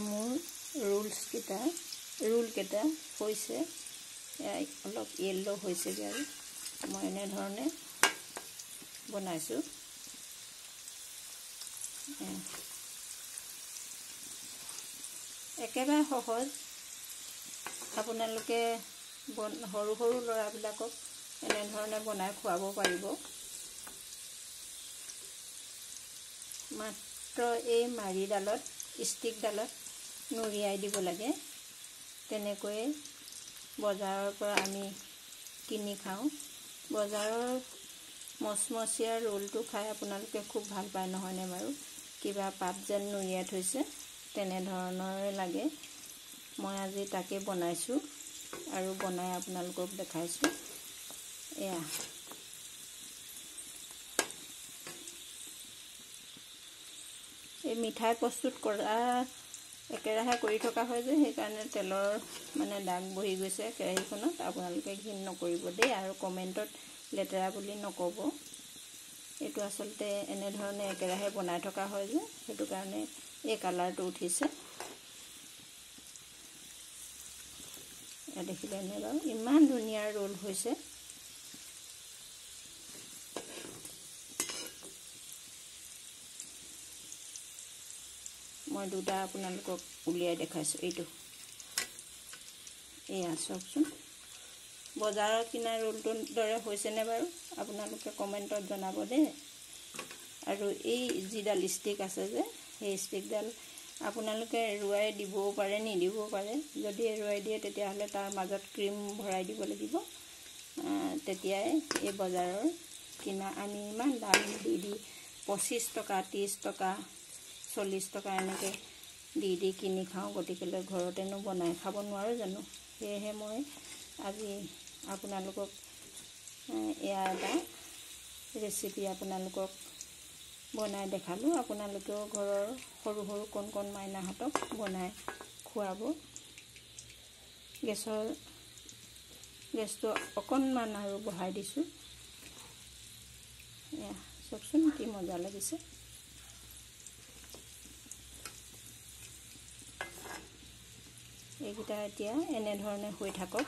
মোৰ ৰোল কেইটা হৈছে অলপ য়েল্লো হৈছেগৈ আৰু মই এনেধৰণে বনাইছোঁ। একেবাৰে সহজ, আপোনালোকে সৰু সৰু ল'ৰাবিলাকক এনেধৰণে বনাই খুৱাব পাৰিব। মাত্ৰ এই মাৰিডালত ষ্টিকডালত নুৰিয়াই দিব লাগে। তেনেকৈয়ে বজাৰৰ পৰা আমি কিনি খাওঁ। বজাৰৰ মচমচীয়া ৰোলটো খাই আপোনালোকে খুব ভাল পায় নহয়নে বাৰু? কিবা পাত যেন নুৰিয়াই থৈছে তেনেধৰণৰে লাগে। মই আজি তাকে বনাইছোঁ আৰু বনাই আপোনালোকক দেখাইছোঁ। এই মিঠাই প্ৰস্তুত কৰা একেৰাহে কৰি থকা হয় যে সেইকাৰণে তেলৰ দাগ বহি গৈছে কেৰাহীখনত। আপোনালোকে ঘিণ নকৰিব দেই, আৰু কমেণ্টত লেতেৰা বুলি নক'ব। এইটো আচলতে এনেধৰণে একেৰাহে বনাই থকা হয় যে সেইটো কাৰণে এই কালাৰটো উঠিছে। দেখিলেনে বাৰু ইমান ধুনীয়া ৰোল হৈছে। মই দুটা আপোনালোকক উলিয়াই দেখাইছোঁ। এইটো চাওকচোন, বজাৰত কিনা ৰোলটোৰ দৰে হৈছেনে বাৰু? আপোনালোকে কমেণ্টত জনাব দেই। আৰু এই যিডাল ষ্টিক আছে যে সেই ষ্টিকডাল আপোনালোকে এৰুৱাই দিবও পাৰে, নিদিবও পাৰে। যদি এৰুৱাই দিয়ে তেতিয়াহ'লে তাৰ মাজত ক্ৰীম ভৰাই দিব লাগিব। তেতিয়াই এই বজাৰৰ কিনা আমি ইমান দাম দি 25 টকা, 30 টকা, 40 টকা এনেকৈ দি কিনি খাওঁ। গতিকেলৈ ঘৰতেনো বনাই খাব নোৱাৰোঁ জানো? সেয়েহে মই আজি আপোনালোকক এয়া এটা ৰেচিপি আপোনালোকক বনাই দেখালোঁ। আপোনালোকেও ঘৰৰ সৰু সৰু কণ মাইনাহঁতক বনাই খুৱাব। গেছটো অকণমান আৰু বঢ়াই দিছোঁ। চাওকচোন কি মজা লাগিছে। এইকেইটা এতিয়া এনেধৰণে হৈ থাকক।